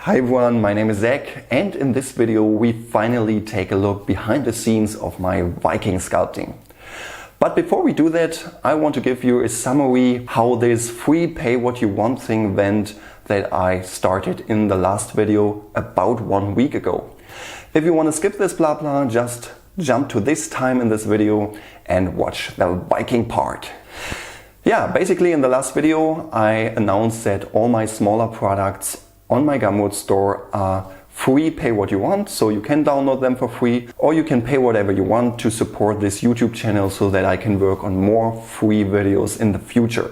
Hi everyone, my name is Zach, and in this video we finally take a look behind the scenes of my Viking sculpting. But before we do that, I want to give you a summary how this free pay what you want thing went that I started in the last video about 1 week ago. If you want to skip this blah blah, just jump to this time in this video and watch the Viking part. Yeah, basically in the last video I announced that all my smaller products on my Gumroad store are free pay what you want, so you can download them for free or you can pay whatever you want to support this YouTube channel so that I can work on more free videos in the future.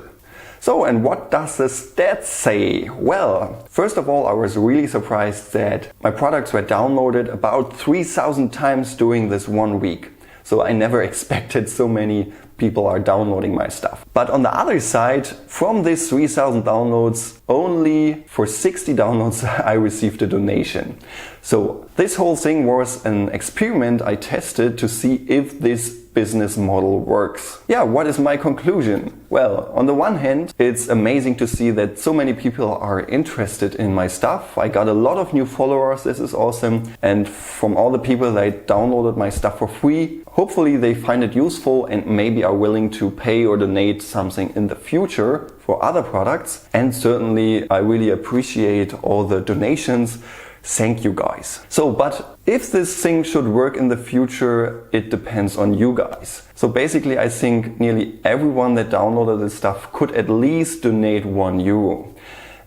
So, and what does the stats say? Well, first of all, I was really surprised that my products were downloaded about 3,000 times during this 1 week. So I never expected so many people are downloading my stuff. But on the other side, from these 3,000 downloads, only for 60 downloads I received a donation. So this whole thing was an experiment I tested to see if this business model works. Yeah, what is my conclusion? Well, on the one hand, it's amazing to see that so many people are interested in my stuff. I got a lot of new followers, this is awesome. And from all the people that downloaded my stuff for free, hopefully they find it useful and maybe are willing to pay or donate something in the future for other products. And certainly I really appreciate all the donations. Thank you guys. So, but if this thing should work in the future, it depends on you guys. So basically I think nearly everyone that downloaded this stuff could at least donate €1.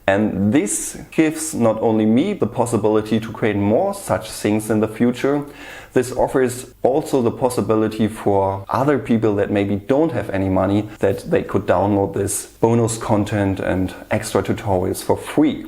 And this gives not only me the possibility to create more such things in the future, this offers also the possibility for other people that maybe don't have any money that they could download this bonus content and extra tutorials for free.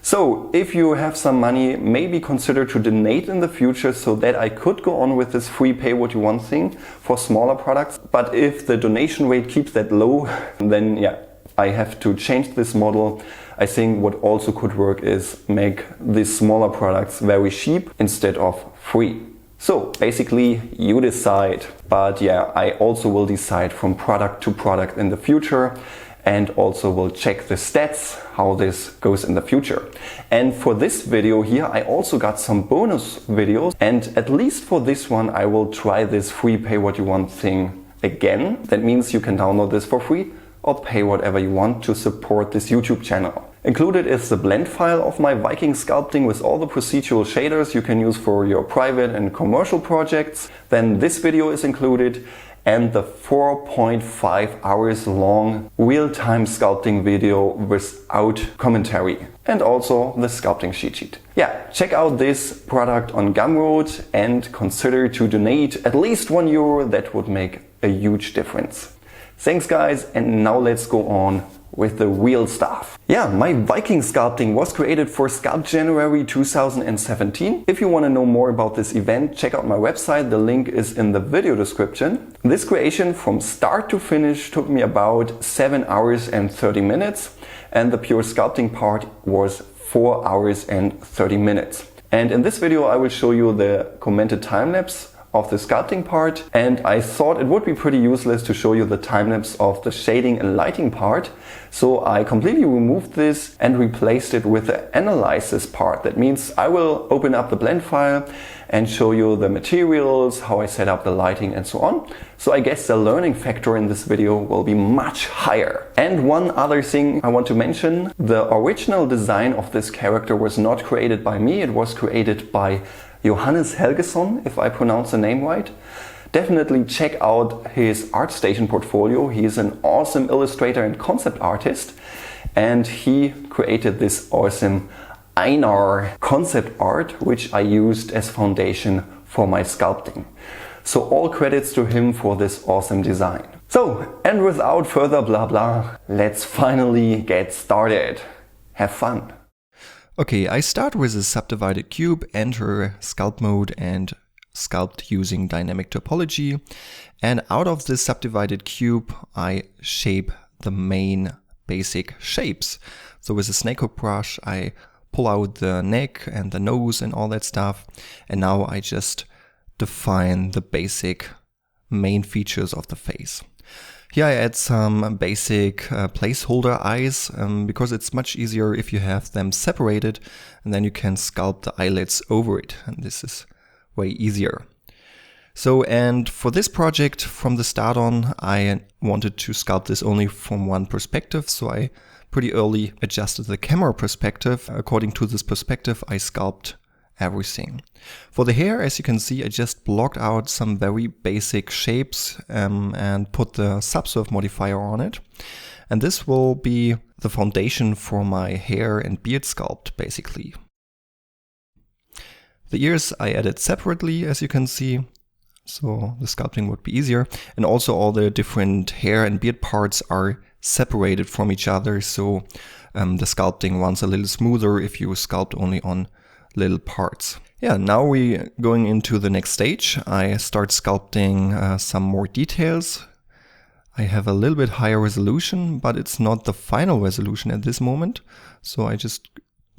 So if you have some money, maybe consider to donate in the future so that I could go on with this free pay what you want thing for smaller products. But if the donation rate keeps that low, then yeah, I have to change this model. I think what also could work is make these smaller products very cheap instead of free. So basically you decide, but yeah, I also will decide from product to product in the future and also will check the stats, how this goes in the future. And for this video here, I also got some bonus videos, and at least for this one, I will try this free pay what you want thing again. That means you can download this for free or pay whatever you want to support this YouTube channel. Included is the blend file of my Viking sculpting with all the procedural shaders you can use for your private and commercial projects. Then this video is included and the 4.5 hours long real-time sculpting video without commentary. And also the sculpting cheat sheet. Yeah, check out this product on Gumroad and consider to donate at least €1. That would make a huge difference. Thanks guys, and now let's go on with the real stuff. Yeah, my Viking sculpting was created for Sculpt January 2017. If you want to know more about this event, check out my website. The link is in the video description. This creation from start to finish took me about 7 hours and 30 minutes, and the pure sculpting part was 4 hours and 30 minutes. And in this video I will show you the commented time-lapse of the sculpting part, and I thought it would be pretty useless to show you the time-lapse of the shading and lighting part, so I completely removed this and replaced it with the analysis part. That means I will open up the blend file and show you the materials, how I set up the lighting and so on. So I guess the learning factor in this video will be much higher. And one other thing I want to mention, the original design of this character was not created by me, it was created by Johannes Helgesson, if I pronounce the name right. Definitely check out his ArtStation portfolio. He is an awesome illustrator and concept artist, and he created this awesome Einar concept art, which I used as foundation for my sculpting. So all credits to him for this awesome design. So, and without further blah blah, let's finally get started. Have fun. Okay, I start with a subdivided cube, enter sculpt mode and sculpt using dynamic topology. And out of this subdivided cube, I shape the main basic shapes. So with a snakehook brush, I pull out the neck and the nose and all that stuff. And now I just define the basic main features of the face. Here I add some basic placeholder eyes because it's much easier if you have them separated, and then you can sculpt the eyelids over it, and this is way easier. So, and for this project from the start on, I wanted to sculpt this only from one perspective, so I pretty early adjusted the camera perspective. According to this perspective, I sculpt everything. For the hair, as you can see, I just blocked out some very basic shapes and put the subsurf modifier on it. And this will be the foundation for my hair and beard sculpt, basically. The ears I added separately, as you can see, so the sculpting would be easier. And also all the different hair and beard parts are separated from each other, so the sculpting runs a little smoother if you sculpt only on little parts. Yeah, now we're going into the next stage. I start sculpting some more details. I have a little bit higher resolution, but it's not the final resolution at this moment. So I just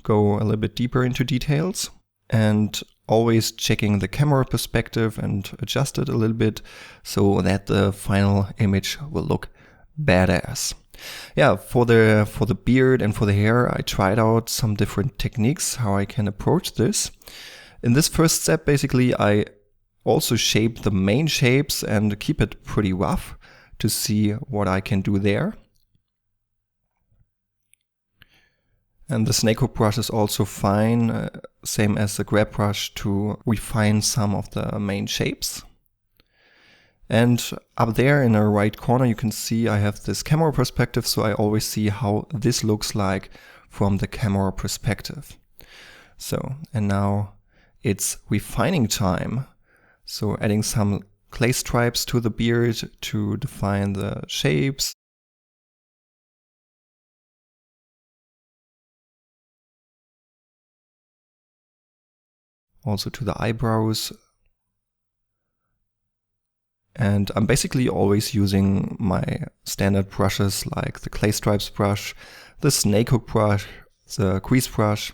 go a little bit deeper into details and always checking the camera perspective and adjust it a little bit so that the final image will look badass. Yeah, for the beard and for the hair, I tried out some different techniques how I can approach this. In this first step, basically, I also shape the main shapes and keep it pretty rough to see what I can do there. And the snakehook brush is also fine, same as the grab brush, to refine some of the main shapes. And up there in the right corner, you can see I have this camera perspective, so I always see how this looks like from the camera perspective. So, and now it's refining time. So adding some clay stripes to the beard to define the shapes. Also to the eyebrows. And I'm basically always using my standard brushes like the clay stripes brush, the snakehook brush, the crease brush,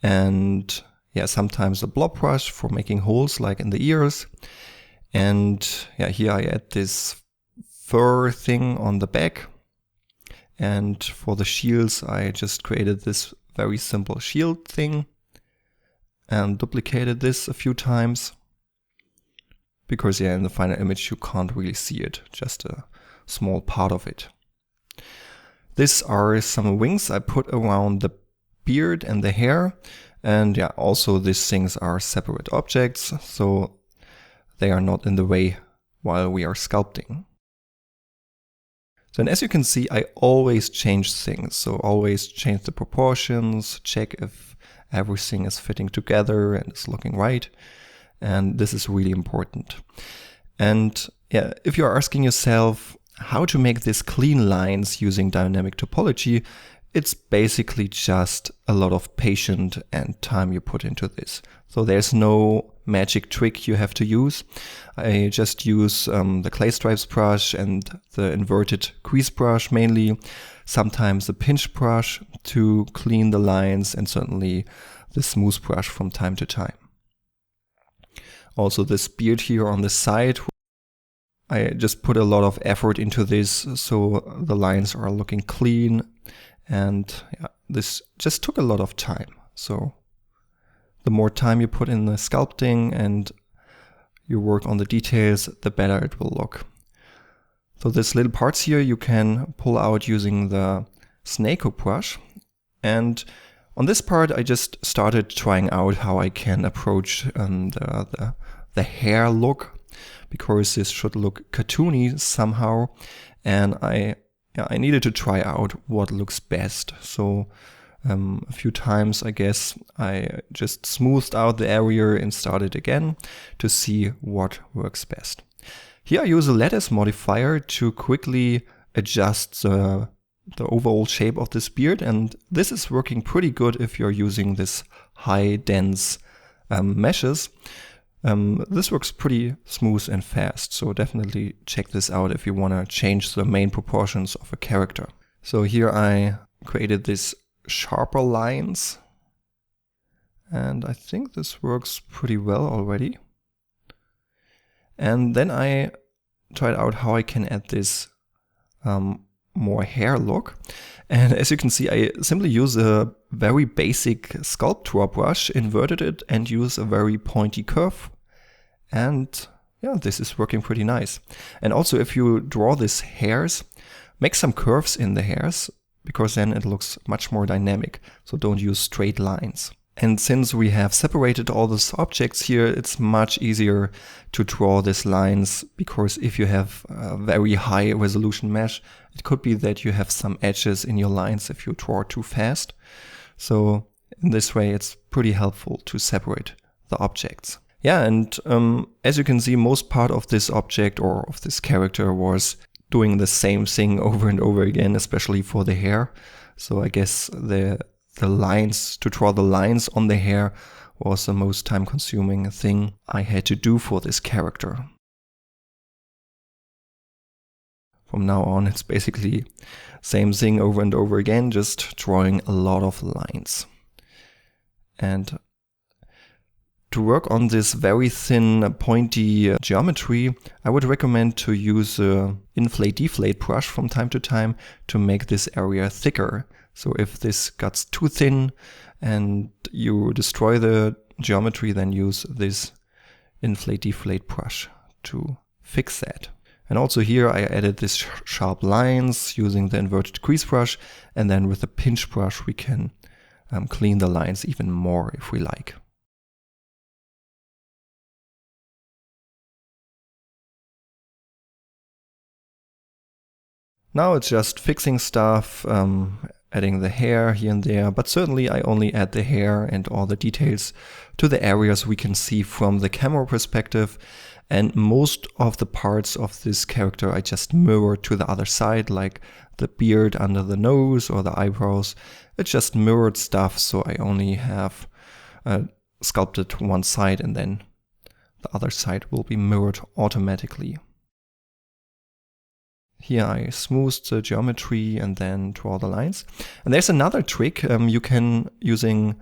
and yeah, sometimes a blob brush for making holes like in the ears. And yeah, here I add this fur thing on the back. And for the shields, I just created this very simple shield thing and duplicated this a few times. Because yeah, in the final image you can't really see it, just a small part of it. These are some wings I put around the beard and the hair. And yeah, also these things are separate objects, so they are not in the way while we are sculpting. So, and as you can see, I always change things. So always change the proportions, check if everything is fitting together and is looking right. And this is really important. And yeah, if you're asking yourself how to make these clean lines using dynamic topology, it's basically just a lot of patience and time you put into this. So there's no magic trick you have to use. I just use the clay stripes brush and the inverted crease brush mainly, sometimes the pinch brush to clean the lines, and certainly the smooth brush from time to time. Also this beard here on the side, I just put a lot of effort into this so the lines are looking clean, and yeah, this just took a lot of time. So the more time you put in the sculpting and you work on the details, the better it will look. So these little parts here you can pull out using the snakehook brush, and on this part I just started trying out how I can approach the hair look, because this should look cartoony somehow, and I needed to try out what looks best. So a few times I guess I just smoothed out the area and started again to see what works best. Here I use a lattice modifier to quickly adjust the overall shape of this beard, and this is working pretty good if you're using this high dense meshes. This works pretty smooth and fast, so definitely check this out if you want to change the main proportions of a character. So here I created these sharper lines, and I think this works pretty well already. And then I tried out how I can add these more hair look. And as you can see, I simply use a very basic sculpt tour brush, inverted it, and use a very pointy curve. And yeah, this is working pretty nice. And also, if you draw these hairs, make some curves in the hairs, because then it looks much more dynamic. So don't use straight lines. And since we have separated all these objects here, it's much easier to draw these lines, because if you have a very high resolution mesh, it could be that you have some edges in your lines if you draw too fast. So in this way, it's pretty helpful to separate the objects. Yeah, and as you can see, most part of this object or of this character was doing the same thing over and over again, especially for the hair. So I guess the lines, to draw the lines on the hair, was the most time consuming thing I had to do for this character. From now on, it's basically same thing over and over again, just drawing a lot of lines. And to work on this very thin, pointy geometry, I would recommend to use an inflate-deflate brush from time to time to make this area thicker. So if this gets too thin and you destroy the geometry, then use this inflate-deflate brush to fix that. And also here I added these sharp lines using the inverted crease brush, and then with the pinch brush we can clean the lines even more if we like. Now it's just fixing stuff, adding the hair here and there, but certainly I only add the hair and all the details to the areas we can see from the camera perspective, and most of the parts of this character I just mirror to the other side, like the beard under the nose or the eyebrows. It's just mirrored stuff, so I only have sculpted one side and then the other side will be mirrored automatically. Here I smooth the geometry and then draw the lines. And there's another trick you can, using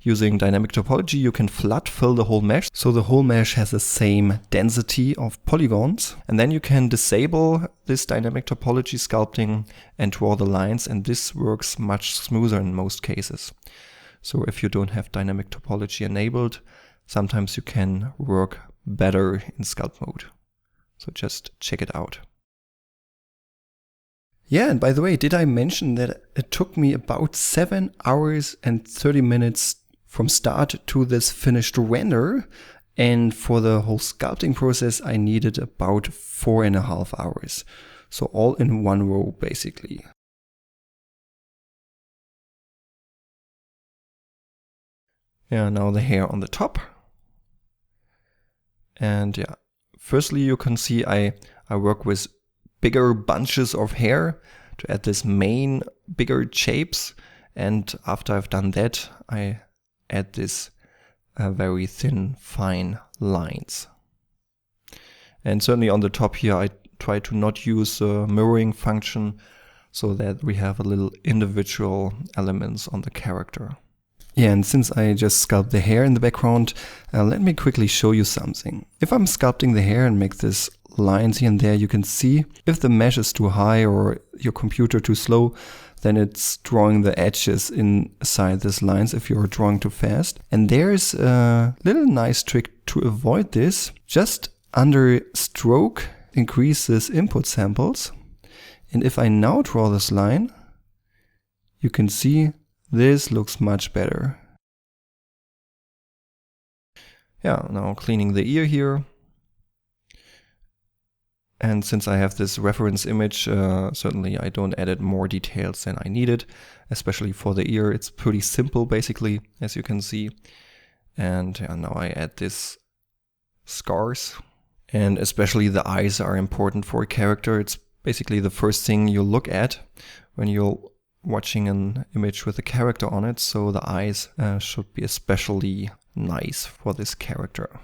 dynamic topology, you can flood fill the whole mesh. So the whole mesh has the same density of polygons. And then you can disable this dynamic topology sculpting and draw the lines. And this works much smoother in most cases. So if you don't have dynamic topology enabled, sometimes you can work better in sculpt mode. So just check it out. Yeah, and by the way, did I mention that it took me about 7 hours and 30 minutes from start to this finished render? And for the whole sculpting process, I needed about 4.5 hours. So all in one row, basically. Yeah, now the hair on the top. And yeah, firstly, you can see I work with bigger bunches of hair to add this main bigger shapes, and after I've done that I add this very thin fine lines. And certainly on the top here I try to not use the mirroring function so that we have a little individual elements on the character. Yeah, and since I just sculpt the hair in the background, let me quickly show you something. If I'm sculpting the hair and make this lines here and there, you can see if the mesh is too high or your computer too slow, then it's drawing the edges inside these lines if you're drawing too fast. And there's a little nice trick to avoid this. Just under stroke, increase this input samples. And if I now draw this line, you can see this looks much better. Yeah, now cleaning the ear here. And since I have this reference image, certainly I don't edit more details than I needed, especially for the ear. It's pretty simple, basically, as you can see. And now I add this scars. And especially the eyes are important for a character. It's basically the first thing you look at when you're watching an image with a character on it. So the eyes should be especially nice for this character.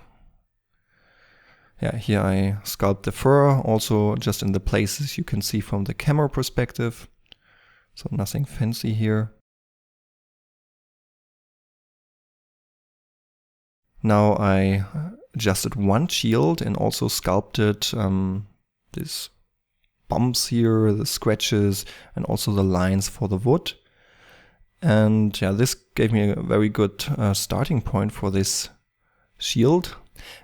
Yeah, here I sculpt the fur, also just in the places you can see from the camera perspective. So nothing fancy here. Now I adjusted one shield and also sculpted this bumps here, the scratches, and also the lines for the wood. And yeah, this gave me a very good starting point for this shield.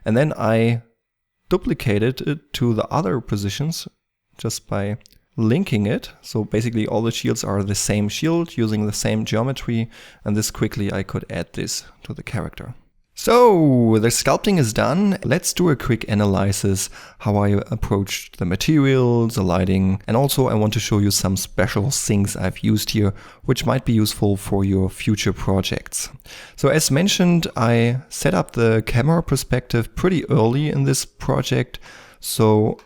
And then I duplicated it to the other positions just by linking it. So basically all the shields are the same shield using the same geometry, and this quickly I could add this to the character. So the sculpting is done. Let's do a quick analysis how I approached the materials, the lighting, and also I want to show you some special things I've used here which might be useful for your future projects. So as mentioned, I set up the camera perspective pretty early in this project, so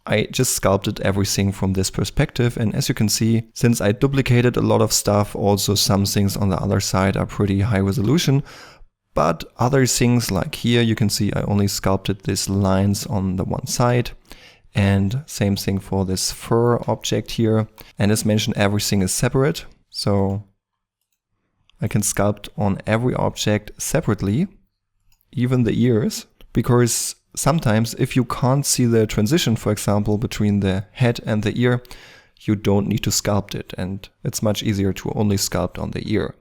I just sculpted everything from this perspective, and as you can see, since I duplicated a lot of stuff, also some things on the other side are pretty high resolution. But other things like here, you can see I only sculpted these lines on the one side, and same thing for this fur object here. And as mentioned, everything is separate, so I can sculpt on every object separately, even the ears, because sometimes if you can't see the transition, for example, between the head and the ear, you don't need to sculpt it, and it's much easier to only sculpt on the ear.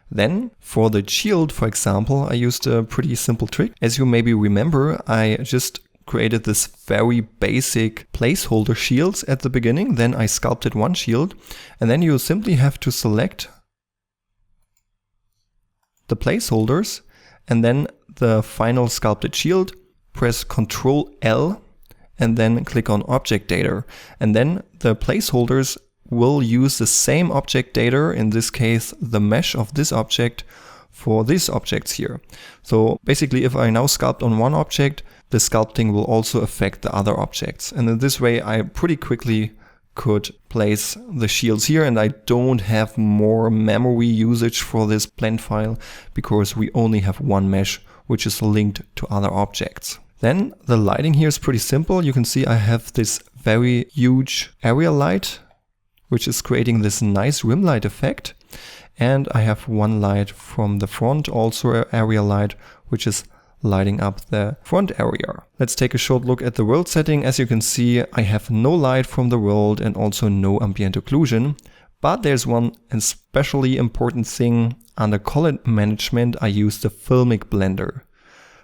Then for the shield, for example, I used a pretty simple trick. As you maybe remember, I just created this very basic placeholder shields at the beginning. Then I sculpted one shield, and then you simply have to select the placeholders and then the final sculpted shield, press Ctrl L and then click on Object Data. And then the placeholders will use the same object data, in this case the mesh of this object, for these objects here. So basically if I now sculpt on one object, the sculpting will also affect the other objects. And in this way I pretty quickly could place the shields here, and I don't have more memory usage for this blend file because we only have one mesh which is linked to other objects. Then the lighting here is pretty simple. You can see I have this very huge area light which is creating this nice rim light effect. And I have one light from the front, also an area light, which is lighting up the front area. Let's take a short look at the world setting. As you can see, I have no light from the world and also no ambient occlusion. But there's one especially important thing. Under color management, I use the filmic blender.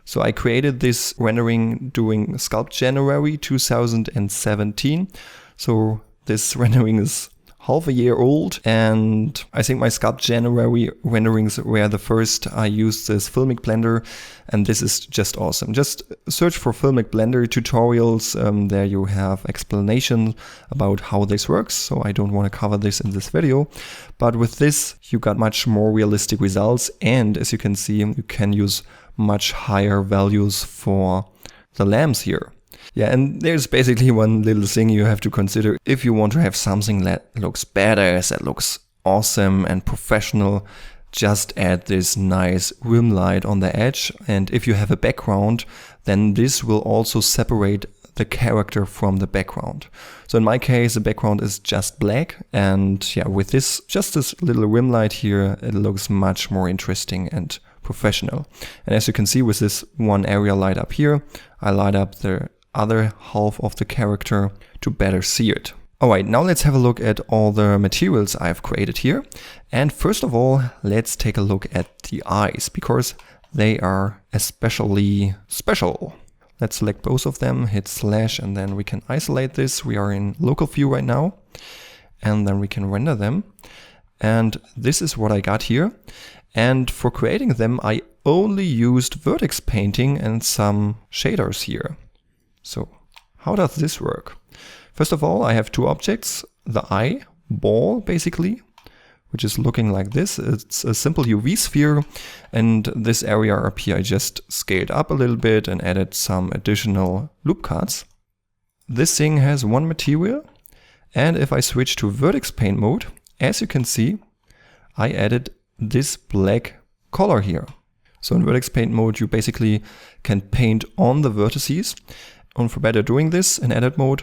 So I created this rendering during Sculpt January 2017. So this rendering is half a year old, and I think my Sculpt January renderings were the first I used this filmic blender, and this is just awesome. Just search for filmic blender tutorials, there you have explanation about how this works, so I don't want to cover this in this video. But with this you got much more realistic results, and as you can see, you can use much higher values for the lamps here. Yeah, and there's basically one little thing you have to consider. If you want to have something that looks badass, that looks awesome and professional, just add this nice rim light on the edge. And if you have a background, then this will also separate the character from the background. So in my case, the background is just black. And yeah, with this, just this little rim light here, it looks much more interesting and professional. And as you can see with this one area light up here, I light up the other half of the character to better see it. Alright, now let's have a look at all the materials I've created here. And first of all, let's take a look at the eyes, because they are especially special. Let's select both of them, hit slash, and then we can isolate this. We are in local view right now, and then we can render them. And this is what I got here. And for creating them, I only used vertex painting and some shaders here. So how does this work? First of all, I have two objects, the eye ball basically, which is looking like this. It's a simple UV sphere, and this area up here I just scaled up a little bit and added some additional loop cuts. This thing has one material, and if I switch to vertex paint mode, as you can see, I added this black color here. So in vertex paint mode, you basically can paint on the vertices. And for better doing this in edit mode,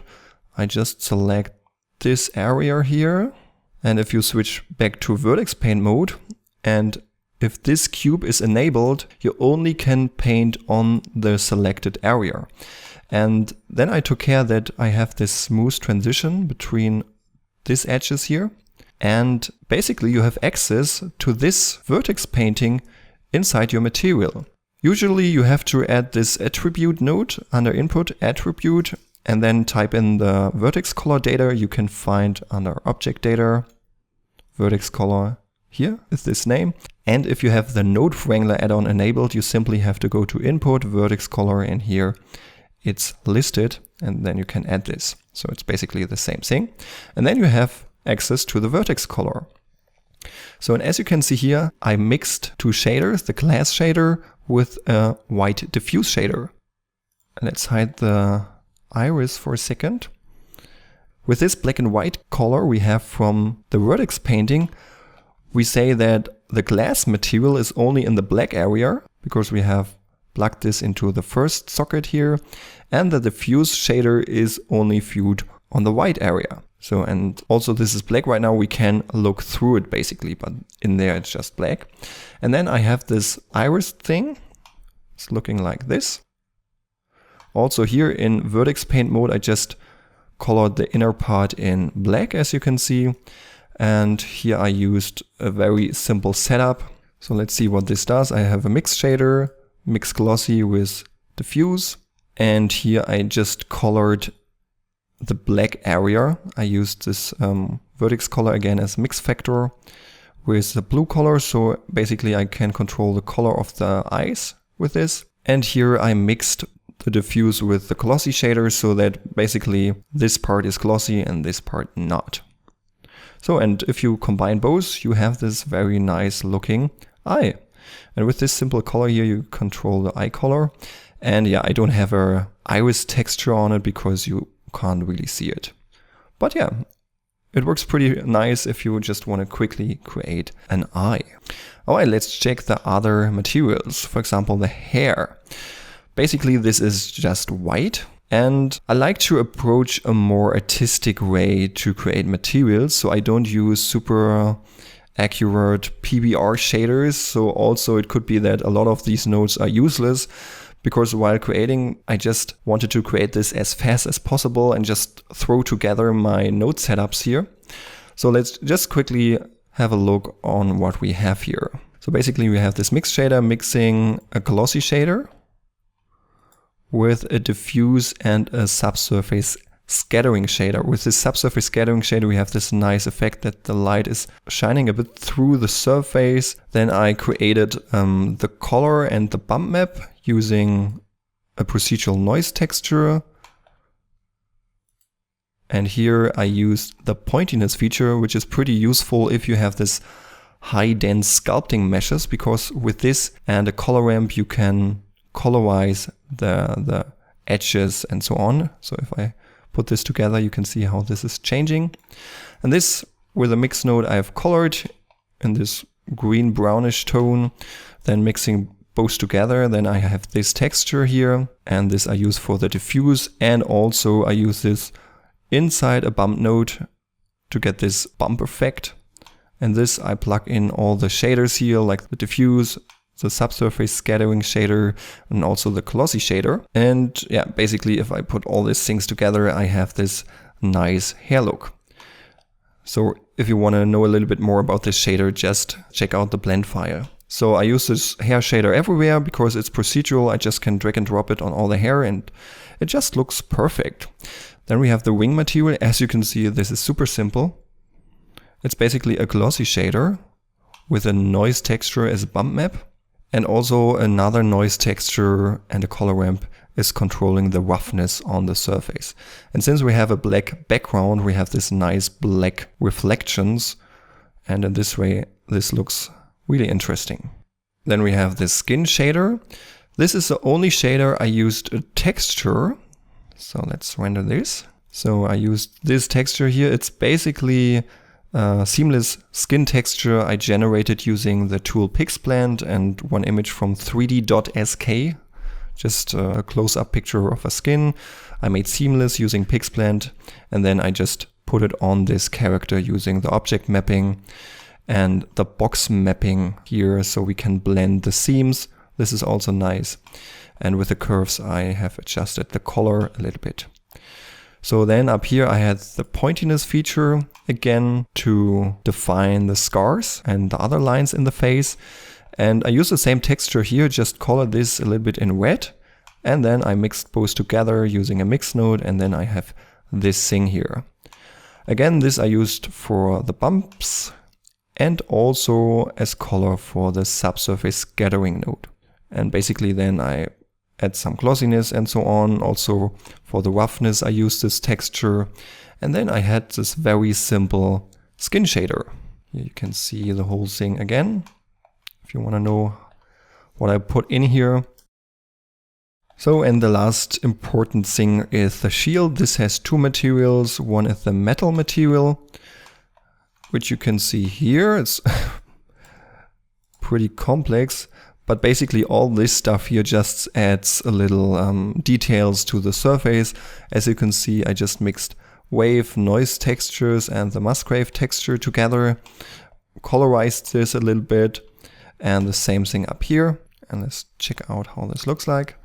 I just select this area here. And if you switch back to vertex paint mode, and if this cube is enabled, you only can paint on the selected area. And then I took care that I have this smooth transition between these edges here. And basically you have access to this vertex painting inside your material. Usually you have to add this attribute node under input attribute and then type in the vertex color data you can find under object data. Vertex color here is this name. And if you have the node wrangler add-on enabled, you simply have to go to input vertex color, and here it's listed, and then you can add this. So it's basically the same thing. And then you have access to the vertex color. So, and as you can see here, I mixed two shaders, the glass shader with a white diffuse shader. Let's hide the iris for a second. With this black and white color we have from the vertex painting, we say that the glass material is only in the black area because we have plugged this into the first socket here, and the diffuse shader is only viewed on the white area. So, and also this is black right now, we can look through it basically, but in there it's just black. And then I have this iris thing, it's looking like this. Also here in vertex paint mode, I just colored the inner part in black, as you can see. And here I used a very simple setup. So let's see what this does. I have a mix shader, mix glossy with diffuse. And here I just colored the black area. I used this vertex color again as mix factor with the blue color. So basically I can control the color of the eyes with this. And here I mixed the diffuse with the glossy shader so that basically this part is glossy and this part not. So, and if you combine both, you have this very nice looking eye. And with this simple color here, you control the eye color. And yeah, I don't have a iris texture on it because you can't really see it. But yeah, it works pretty nice if you just want to quickly create an eye. All right, let's check the other materials. For example, the hair. Basically, this is just white. And I like to approach a more artistic way to create materials. So I don't use super accurate PBR shaders. So also it could be that a lot of these nodes are useless because while creating, I just wanted to create this as fast as possible and just throw together my node setups here. So let's just quickly have a look on what we have here. So basically we have this mix shader mixing a glossy shader with a diffuse and a subsurface scattering shader. With this subsurface scattering shader, we have this nice effect that the light is shining a bit through the surface. Then I created the color and the bump map using a procedural noise texture. And here I used the pointiness feature, which is pretty useful if you have this high dense sculpting meshes, because with this and a color ramp, you can colorize the edges and so on. So if I put this together, you can see how this is changing. And this, with a mix node, I have colored in this green brownish tone, then mixing both together. Then I have this texture here, and this I use for the diffuse. And also I use this inside a bump node to get this bump effect. And this I plug in all the shaders here, like the diffuse, the subsurface scattering shader, and also the glossy shader. And yeah, basically if I put all these things together, I have this nice hair look. So if you want to know a little bit more about this shader, just check out the blend file. So I use this hair shader everywhere because it's procedural. I just can drag and drop it on all the hair and it just looks perfect. Then we have the wing material. As you can see, this is super simple. It's basically a glossy shader with a noise texture as a bump map. And also another noise texture and a color ramp is controlling the roughness on the surface. And since we have a black background, we have this nice black reflections. And in this way, this looks really interesting. Then we have this skin shader. This is the only shader I used a texture. So let's render this. So I used this texture here. It's basically seamless skin texture I generated using the tool Pixplant and one image from 3D.sk, just a close-up picture of a skin. I made seamless using Pixplant, and then I just put it on this character using the object mapping and the box mapping here so we can blend the seams. This is also nice. And with the curves, I have adjusted the color a little bit. So then up here, I had the pointiness feature again to define the scars and the other lines in the face. And I use the same texture here, just colored this a little bit in red. And then I mixed both together using a mix node, and then I have this thing here. Again, this I used for the bumps and also as color for the subsurface scattering node. And basically then I add some glossiness and so on. Also for the roughness I used this texture. And then I had this very simple skin shader. Here you can see the whole thing again, if you want to know what I put in here. So, and the last important thing is the shield. This has two materials. One is the metal material, which you can see here. It's pretty complex, but basically all this stuff here just adds a little details to the surface. As you can see, I just mixed wave, noise textures and the Musgrave texture together, colorized this a little bit, and the same thing up here. And let's check out how this looks like.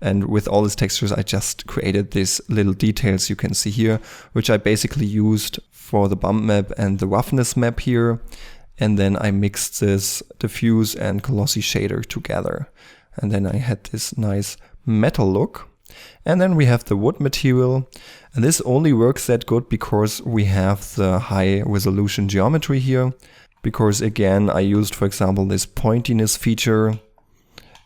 And with all these textures, I just created these little details you can see here, which I basically used for the bump map and the roughness map here. And then I mixed this diffuse and glossy shader together. And then I had this nice metal look. And then we have the wood material. And this only works that good because we have the high resolution geometry here. Because again, I used, for example, this pointiness feature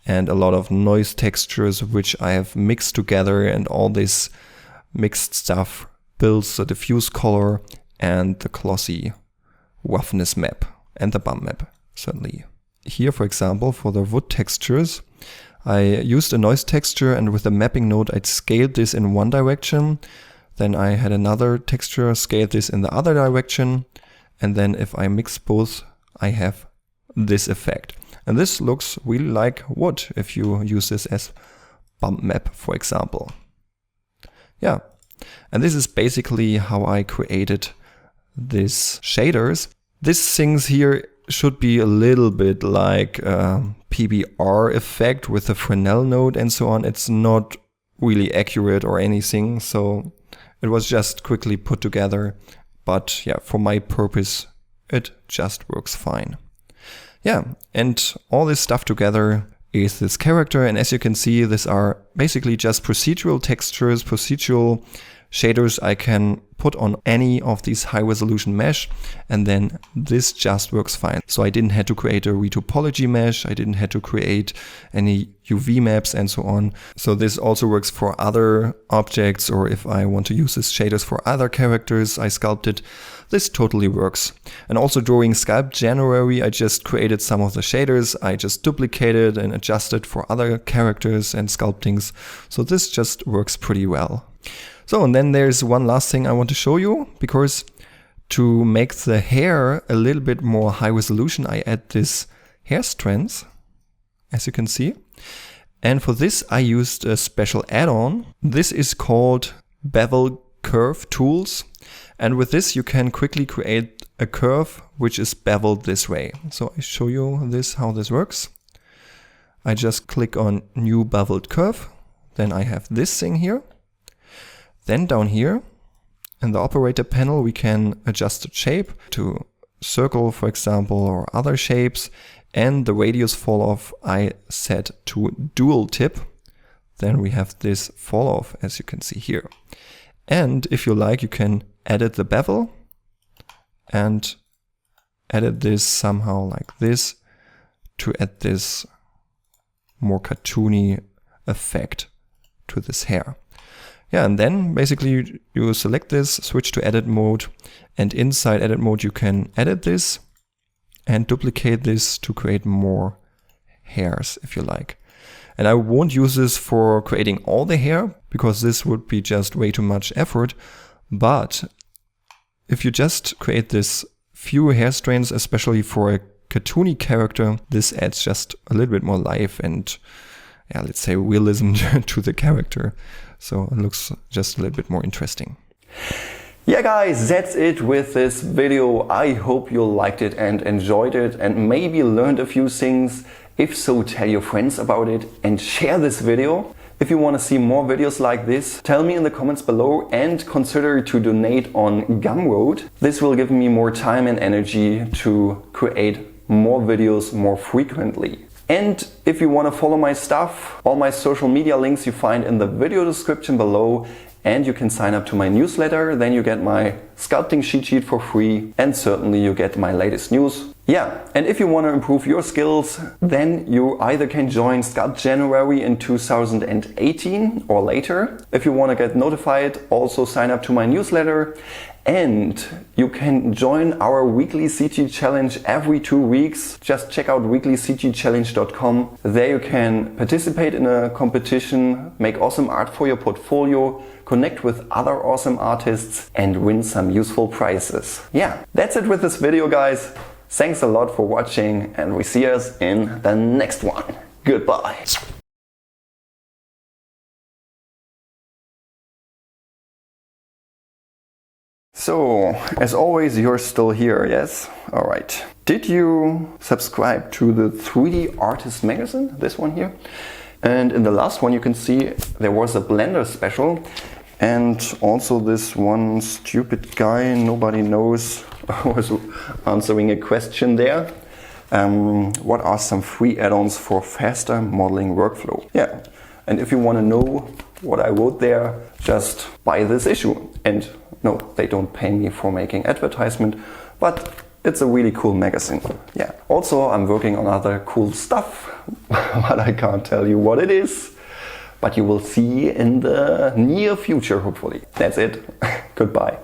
and a lot of noise textures, which I have mixed together, and all this mixed stuff builds the diffuse color and the glossy roughness map and the bump map, certainly. Here, for example, for the wood textures, I used a noise texture, and with the mapping node, I scaled this in one direction. Then I had another texture, scaled this in the other direction. And then if I mix both, I have this effect. And this looks really like wood if you use this as bump map, for example. Yeah, and this is basically how I created these shaders. These things here should be a little bit like a PBR effect with the Fresnel node and so on. It's not really accurate or anything, so it was just quickly put together. But yeah, for my purpose, it just works fine. Yeah, and all this stuff together is this character. And as you can see, these are basically just procedural textures, procedural shaders I can put on any of these high resolution mesh. And then this just works fine. So I didn't have to create a retopology mesh. I didn't have to create any UV maps and so on. So this also works for other objects, or if I want to use these shaders for other characters I sculpted, this totally works. And also during Sculpt January, I just created some of the shaders. I just duplicated and adjusted for other characters and sculptings. So this just works pretty well. So, and then there's one last thing I want to show you, because to make the hair a little bit more high resolution, I add this hair strands, as you can see. And for this, I used a special add-on. This is called Bevel Curve Tools. And with this, you can quickly create a curve which is beveled this way. So I show you this, how this works. I just click on New Beveled Curve. Then I have this thing here. Then down here in the operator panel, we can adjust the shape to circle, for example, or other shapes. And the radius fall off I set to dual tip. Then we have this fall off, as you can see here. And if you like, you can edit the bevel and edit this somehow like this to add this more cartoony effect to this hair. Yeah, and then basically you select this, switch to edit mode, and inside edit mode you can edit this and duplicate this to create more hairs if you like. And I won't use this for creating all the hair because this would be just way too much effort. But if you just create this few hair strands, especially for a cartoony character, this adds just a little bit more life and, yeah, let's say realism to the character. So it looks just a little bit more interesting. Yeah guys, that's it with this video. I hope you liked it and enjoyed it and maybe learned a few things. If so, tell your friends about it and share this video. If you want to see more videos like this, tell me in the comments below and consider to donate on Gumroad. This will give me more time and energy to create more videos more frequently. And if you want to follow my stuff, all my social media links you find in the video description below, and you can sign up to my newsletter. Then you get my sculpting cheat sheet for free, and certainly you get my latest news. Yeah, and if you want to improve your skills, then you either can join Sculpt January in 2018 or later. If you want to get notified, also sign up to my newsletter. And you can join our weekly CG challenge every 2 weeks. Just check out weeklycgchallenge.com. There you can participate in a competition, make awesome art for your portfolio, connect with other awesome artists, and win some useful prizes. Yeah, that's it with this video, guys. Thanks a lot for watching, and we see us in the next one. Goodbye. So, as always, you're still here, yes? Alright. Did you subscribe to the 3D Artist magazine? This one here? And in the last one you can see there was a Blender special, and also this one stupid guy, nobody knows, was answering a question there. What are some free add-ons for faster modeling workflow? Yeah, and if you want to know what I wrote there, just buy this issue. And no, they don't pay me for making advertisement, but it's a really cool magazine. Yeah. Also, I'm working on other cool stuff, but I can't tell you what it is. But you will see in the near future, hopefully. That's it. Goodbye.